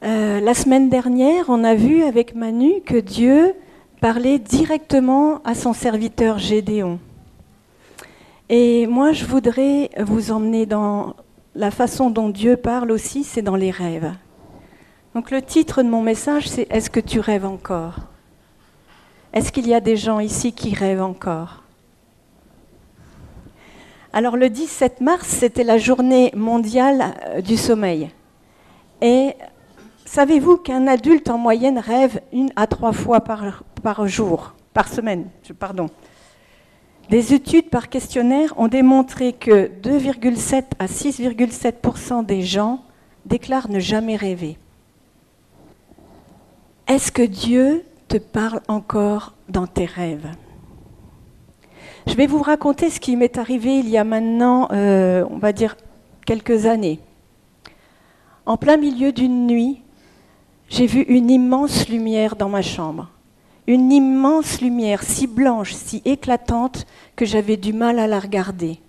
La semaine dernière, on a vu avec Manu que Dieu parlait directement à son serviteur Gédéon. Et moi, je voudrais vous emmener dans la façon dont Dieu parle aussi, c'est dans les rêves. Donc le titre de mon message, c'est « Est-ce que tu rêves encore ?» Est-ce qu'il y a des gens ici qui rêvent encore? Alors le 17 mars, c'était la journée mondiale du sommeil. Et savez-vous qu'un adulte en moyenne rêve 1 à 3 fois par semaine. Des études par questionnaire ont démontré que 2,7 à 6,7% des gens déclarent ne jamais rêver. Est-ce que Dieu te parle encore dans tes rêves? Je vais vous raconter ce qui m'est arrivé il y a maintenant, on va dire, quelques années. En plein milieu d'une nuit, j'ai vu une immense lumière dans ma chambre. Une immense lumière si blanche, si éclatante, que j'avais du mal à la regarder.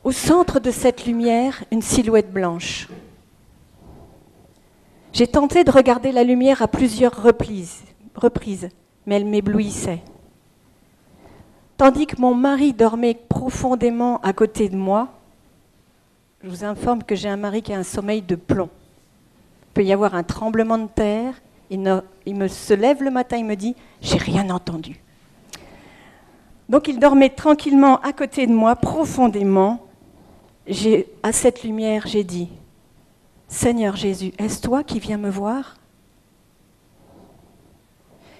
Au centre de cette lumière, une silhouette blanche. J'ai tenté de regarder la lumière à plusieurs reprises, mais elle m'éblouissait. Tandis que mon mari dormait profondément à côté de moi, je vous informe que j'ai un mari qui a un sommeil de plomb. Il peut y avoir un tremblement de terre, il se lève le matin, il me dit « j'ai rien entendu ». Donc il dormait tranquillement à côté de moi, profondément. À cette lumière, j'ai dit « Seigneur Jésus, est-ce toi qui viens me voir ?»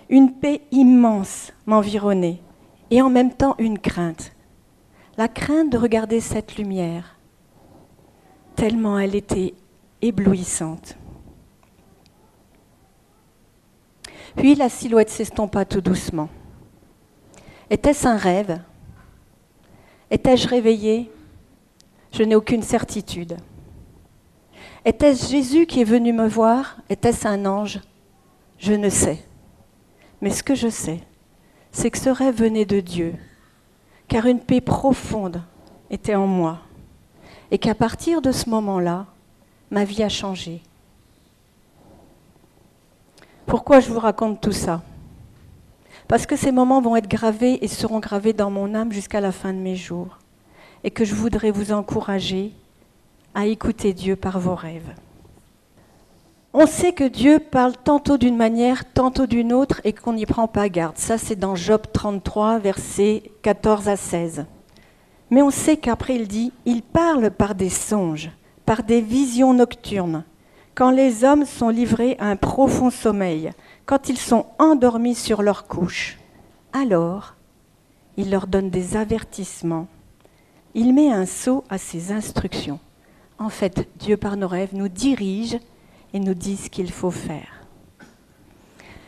Une paix immense m'environnait et en même temps une crainte. La crainte de regarder cette lumière, tellement elle était éblouissante. Puis la silhouette s'estompa tout doucement. Était-ce un rêve? Étais-je réveillée? Je n'ai aucune certitude. Était-ce Jésus qui est venu me voir? Était-ce un ange? Je ne sais. Mais ce que je sais, c'est que ce rêve venait de Dieu, car une paix profonde était en moi, et qu'à partir de ce moment-là, ma vie a changé. Pourquoi je vous raconte tout ça? Parce que ces moments vont être gravés et seront gravés dans mon âme jusqu'à la fin de mes jours, et que je voudrais vous encourager à écouter Dieu par vos rêves. On sait que Dieu parle tantôt d'une manière, tantôt d'une autre, et qu'on n'y prend pas garde. Ça, c'est dans Job 33, versets 14 à 16. Mais on sait qu'après, il dit « Il parle par des songes, par des visions nocturnes, quand les hommes sont livrés à un profond sommeil, quand ils sont endormis sur leur couche. Alors, il leur donne des avertissements. Il met un sceau à ses instructions. » En fait, Dieu, par nos rêves, nous dirige et nous dit ce qu'il faut faire.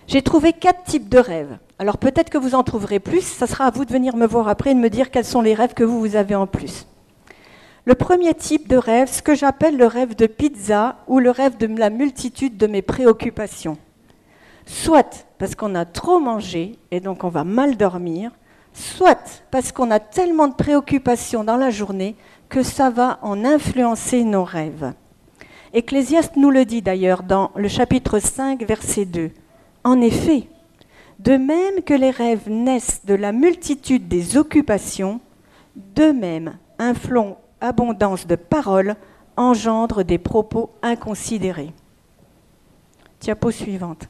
J'ai trouvé 4 types de rêves. Alors peut-être que vous en trouverez plus, ça sera à vous de venir me voir après et de me dire quels sont les rêves que vous avez en plus. Le premier type de rêve, ce que j'appelle le rêve de pizza ou le rêve de la multitude de mes préoccupations. Soit parce qu'on a trop mangé et donc on va mal dormir, soit parce qu'on a tellement de préoccupations dans la journée que ça va en influencer nos rêves. Ecclésiaste nous le dit d'ailleurs dans le chapitre 5, verset 2. En effet, de même que les rêves naissent de la multitude des occupations, de même un flot abondance de paroles engendre des propos inconsidérés. Diapo suivante.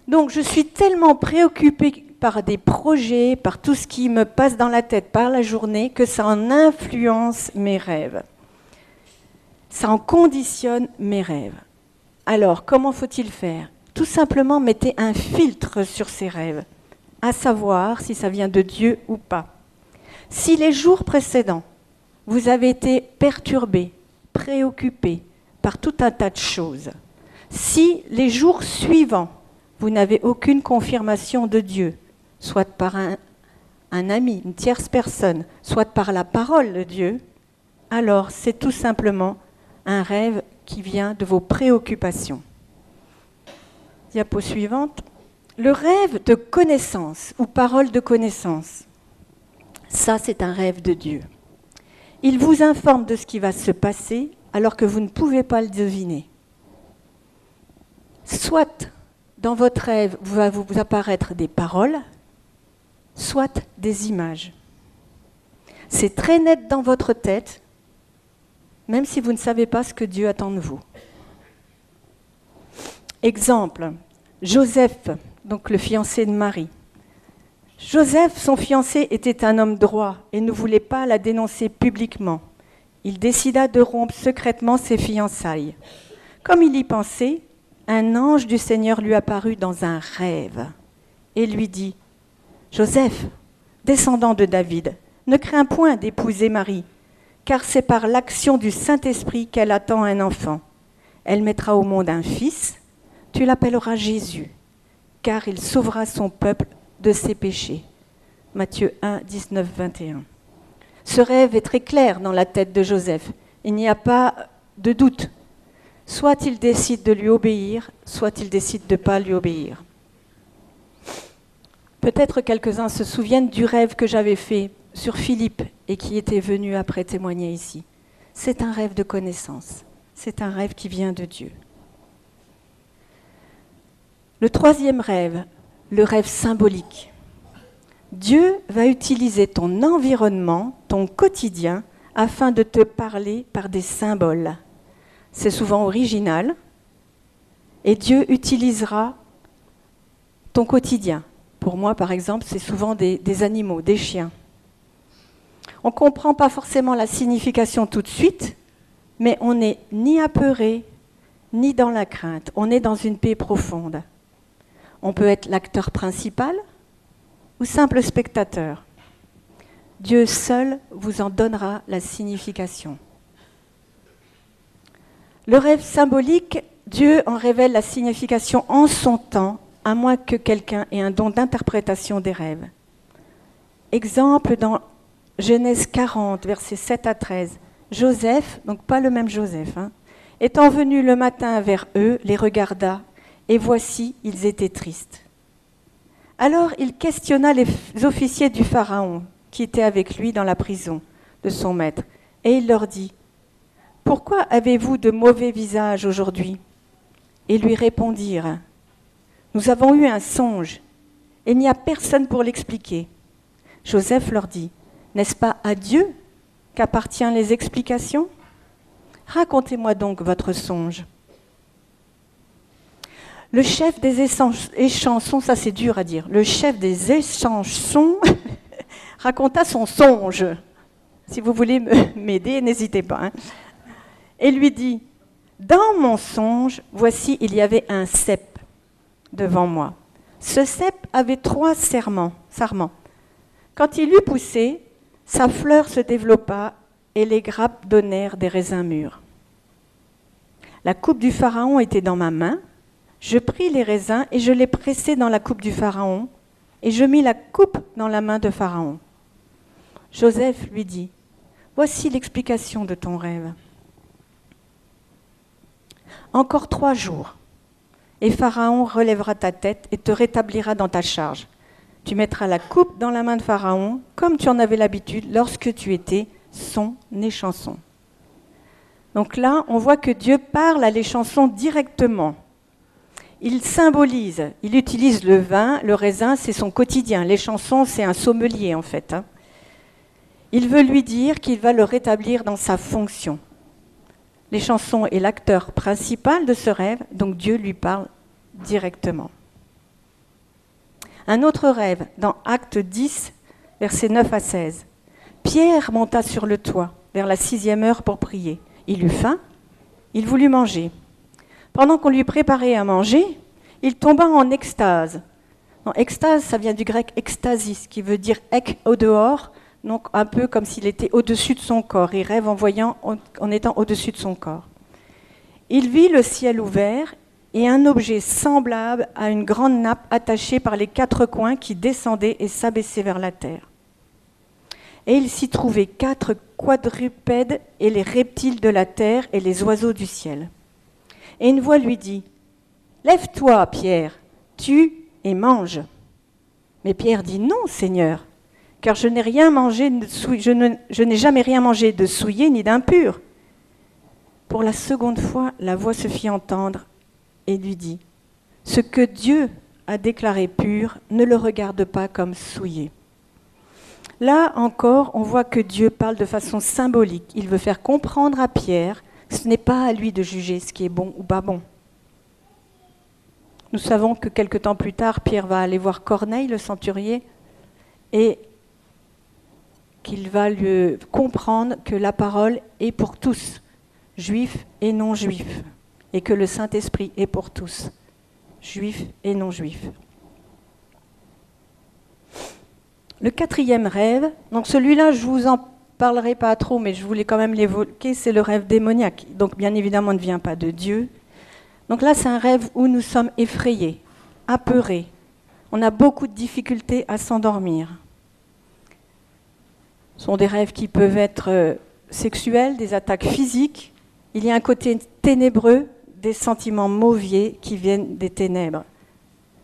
Donc je suis tellement préoccupée par des projets, par tout ce qui me passe dans la tête par la journée, que ça en influence mes rêves. Ça en conditionne mes rêves. Alors, comment faut-il faire? Tout simplement, mettez un filtre sur ces rêves, à savoir si ça vient de Dieu ou pas. Si les jours précédents, vous avez été perturbé, préoccupé par tout un tas de choses, si les jours suivants, vous n'avez aucune confirmation de Dieu, soit par un ami, une tierce personne, soit par la parole de Dieu, alors c'est tout simplement un rêve qui vient de vos préoccupations. Diapo suivante. Le rêve de connaissance ou parole de connaissance, ça c'est un rêve de Dieu. Il vous informe de ce qui va se passer alors que vous ne pouvez pas le deviner. Soit dans votre rêve va vous apparaître des paroles, soit des images. C'est très net dans votre tête, même si vous ne savez pas ce que Dieu attend de vous. Exemple, Joseph, donc le fiancé de Marie. Joseph, son fiancé, était un homme droit et ne voulait pas la dénoncer publiquement. Il décida de rompre secrètement ses fiançailles. Comme il y pensait, un ange du Seigneur lui apparut dans un rêve et lui dit « Joseph, descendant de David, ne crains point d'épouser Marie, car c'est par l'action du Saint-Esprit qu'elle attend un enfant. Elle mettra au monde un fils, tu l'appelleras Jésus, car il sauvera son peuple de ses péchés. » Matthieu 1, 19, 21. Ce rêve est très clair dans la tête de Joseph. Il n'y a pas de doute. Soit il décide de lui obéir, soit il décide de ne pas lui obéir. Peut-être quelques-uns se souviennent du rêve que j'avais fait sur Philippe et qui était venu après témoigner ici. C'est un rêve de connaissance. C'est un rêve qui vient de Dieu. Le troisième rêve, le rêve symbolique. Dieu va utiliser ton environnement, ton quotidien, afin de te parler par des symboles. C'est souvent original, et Dieu utilisera ton quotidien. Pour moi, par exemple, c'est souvent des animaux, des chiens. On ne comprend pas forcément la signification tout de suite, mais on n'est ni apeuré, ni dans la crainte. On est dans une paix profonde. On peut être l'acteur principal ou simple spectateur. Dieu seul vous en donnera la signification. Le rêve symbolique, Dieu en révèle la signification en son temps, à moins que quelqu'un ait un don d'interprétation des rêves. Exemple dans Genèse 40, versets 7 à 13. Joseph, donc pas le même Joseph, étant venu le matin vers eux, les regarda, et voici, ils étaient tristes. Alors il questionna les officiers du Pharaon, qui étaient avec lui dans la prison de son maître, et il leur dit, « Pourquoi avez-vous de mauvais visages aujourd'hui ?» Et lui répondirent, « Nous avons eu un songe, et il n'y a personne pour l'expliquer. » Joseph leur dit, « N'est-ce pas à Dieu qu'appartiennent les explications? Racontez-moi donc votre songe. » Le chef des échansons, ça c'est dur à dire, le chef des échansons raconta son songe. Si vous voulez m'aider, n'hésitez pas. Et lui dit, « Dans mon songe, voici, il y avait un cep devant moi. Ce cep avait 3 sarments. Quand il eut poussé, sa fleur se développa et les grappes donnèrent des raisins mûrs. La coupe du Pharaon était dans ma main. Je pris les raisins et je les pressai dans la coupe du Pharaon, et je mis la coupe dans la main de Pharaon. » Joseph lui dit, « Voici l'explication de ton rêve. Encore 3 jours, et Pharaon relèvera ta tête et te rétablira dans ta charge. Tu mettras la coupe dans la main de Pharaon, comme tu en avais l'habitude lorsque tu étais son échanson. » Donc là, on voit que Dieu parle à l'échanson directement. Il symbolise, il utilise le vin, le raisin, c'est son quotidien. L'échanson, c'est un sommelier en fait. Il veut lui dire qu'il va le rétablir dans sa fonction. L'échanson est l'acteur principal de ce rêve, donc Dieu lui parle directement. Un autre rêve, dans Acte 10, versets 9 à 16. Pierre monta sur le toit, vers la 6e heure pour prier. Il eut faim, il voulut manger. Pendant qu'on lui préparait à manger, il tomba en extase. Non, extase, ça vient du grec extasis, qui veut dire ek au dehors, donc un peu comme s'il était au-dessus de son corps. Il rêve en étant au-dessus de son corps. Il vit le ciel ouvert et un objet semblable à une grande nappe attachée par les 4 coins qui descendait et s'abaissait vers la terre. Et il s'y trouvait 4 quadrupèdes et les reptiles de la terre et les oiseaux du ciel. Et une voix lui dit, « Lève-toi, Pierre, tue et mange. » Mais Pierre dit, « Non, Seigneur, car je n'ai jamais rien mangé de souillé ni d'impur. » Pour la seconde fois, la voix se fit entendre et lui dit « Ce que Dieu a déclaré pur, ne le regarde pas comme souillé. » Là encore, on voit que Dieu parle de façon symbolique. Il veut faire comprendre à Pierre, ce n'est pas à lui de juger ce qui est bon ou pas bon. Nous savons que quelque temps plus tard, Pierre va aller voir Corneille, le centurier, et qu'il va lui comprendre que la parole est pour tous, juifs et non-juifs, et que le Saint-Esprit est pour tous, juifs et non-juifs. Le quatrième rêve, donc celui-là, je ne vous en parlerai pas trop, mais je voulais quand même l'évoquer, c'est le rêve démoniaque. Donc bien évidemment, ne vient pas de Dieu. Donc là, c'est un rêve où nous sommes effrayés, apeurés. On a beaucoup de difficultés à s'endormir. Ce sont des rêves qui peuvent être sexuels, des attaques physiques. Il y a un côté ténébreux, des sentiments mauvais qui viennent des ténèbres.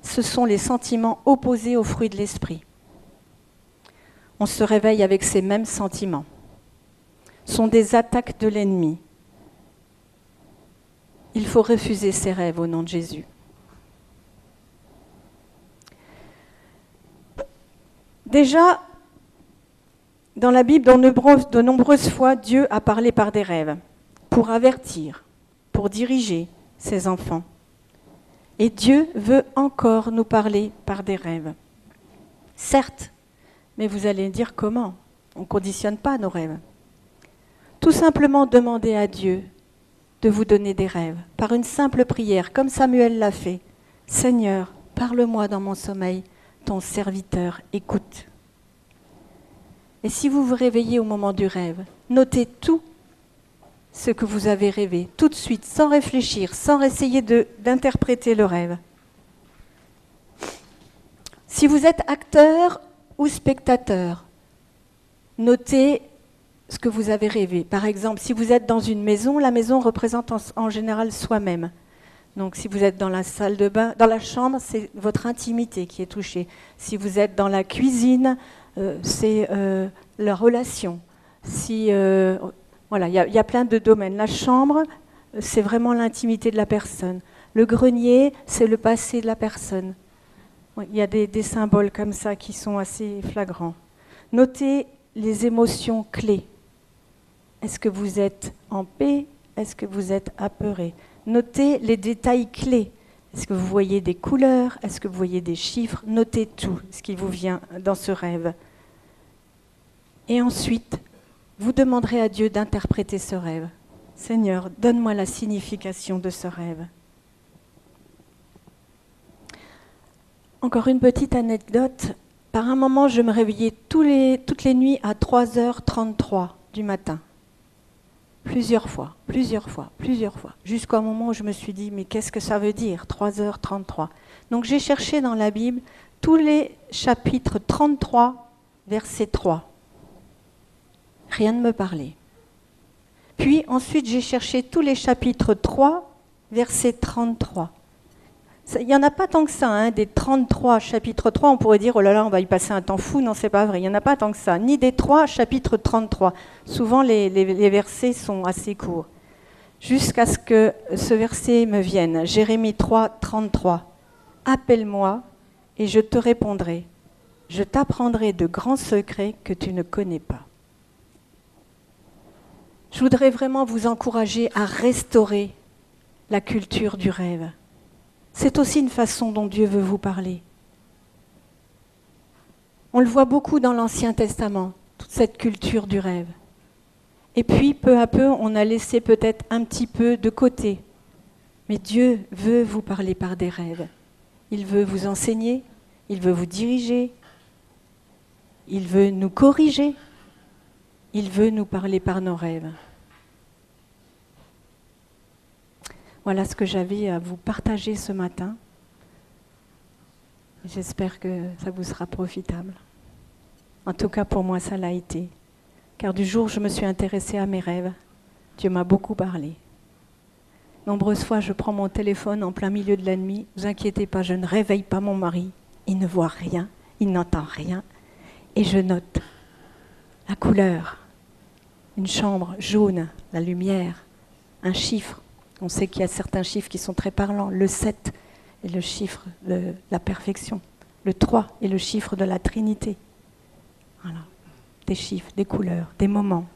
Ce sont les sentiments opposés aux fruits de l'esprit. On se réveille avec ces mêmes sentiments. Ce sont des attaques de l'ennemi. Il faut refuser ces rêves au nom de Jésus. Déjà, dans la Bible, de nombreuses fois, Dieu a parlé par des rêves, pour avertir, pour diriger ses enfants. Et Dieu veut encore nous parler par des rêves. Certes, mais vous allez dire comment? On ne conditionne pas nos rêves. Tout simplement demander à Dieu de vous donner des rêves, par une simple prière, comme Samuel l'a fait. Seigneur, parle-moi dans mon sommeil, ton serviteur écoute. Et si vous vous réveillez au moment du rêve, notez tout ce que vous avez rêvé, tout de suite, sans réfléchir, sans essayer d'interpréter le rêve. Si vous êtes acteur ou spectateur, notez ce que vous avez rêvé. Par exemple, si vous êtes dans une maison, la maison représente en général soi-même. Donc si vous êtes dans la salle de bain, dans la chambre, c'est votre intimité qui est touchée. Si vous êtes dans la cuisine, c'est la relation. Voilà, il y a plein de domaines. La chambre, c'est vraiment l'intimité de la personne. Le grenier, c'est le passé de la personne. Il y a des symboles comme ça qui sont assez flagrants. Notez les émotions clés. Est-ce que vous êtes en paix? Est-ce que vous êtes apeuré? Notez les détails clés. Est-ce que vous voyez des couleurs? Est-ce que vous voyez des chiffres? Notez tout ce qui vous vient dans ce rêve. Et ensuite, vous demanderez à Dieu d'interpréter ce rêve. Seigneur, donne-moi la signification de ce rêve. Encore une petite anecdote. Par un moment, je me réveillais toutes les nuits à 3h33 du matin. Plusieurs fois, jusqu'au moment où je me suis dit, mais qu'est-ce que ça veut dire, 3h33? Donc j'ai cherché dans la Bible tous les chapitres 33, verset 3. Rien ne me parlait. Puis ensuite, j'ai cherché tous les chapitres 3, verset 33. Il n'y en a pas tant que ça, hein, des 33 chapitres 3, on pourrait dire, oh là là, on va y passer un temps fou. Non, c'est pas vrai, il n'y en a pas tant que ça. Ni des 3 chapitres 33. Souvent, les versets sont assez courts. Jusqu'à ce que ce verset me vienne. Jérémie 3, 33. Appelle-moi et je te répondrai. Je t'apprendrai de grands secrets que tu ne connais pas. Je voudrais vraiment vous encourager à restaurer la culture du rêve. C'est aussi une façon dont Dieu veut vous parler. On le voit beaucoup dans l'Ancien Testament, toute cette culture du rêve. Et puis, peu à peu, on a laissé peut-être un petit peu de côté. Mais Dieu veut vous parler par des rêves. Il veut vous enseigner, il veut vous diriger, il veut nous corriger, il veut nous parler par nos rêves. Voilà ce que j'avais à vous partager ce matin. J'espère que ça vous sera profitable. En tout cas, pour moi, ça l'a été. Car du jour où je me suis intéressée à mes rêves, Dieu m'a beaucoup parlé. Nombreuses fois, je prends mon téléphone en plein milieu de la nuit. Ne vous inquiétez pas, je ne réveille pas mon mari. Il ne voit rien, il n'entend rien. Et je note la couleur, une chambre jaune, la lumière, un chiffre. On sait qu'il y a certains chiffres qui sont très parlants. Le 7 est le chiffre de la perfection. Le 3 est le chiffre de la Trinité. Voilà. Des chiffres, des couleurs, des moments.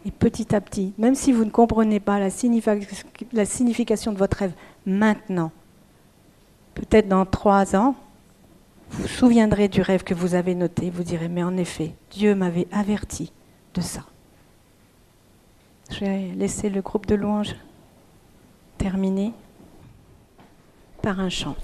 Et petit à petit, même si vous ne comprenez pas la signification de votre rêve maintenant, peut-être dans 3 ans, vous vous souviendrez du rêve que vous avez noté, vous direz, mais en effet, Dieu m'avait averti de ça. Je vais laisser le groupe de louanges terminer par un chant.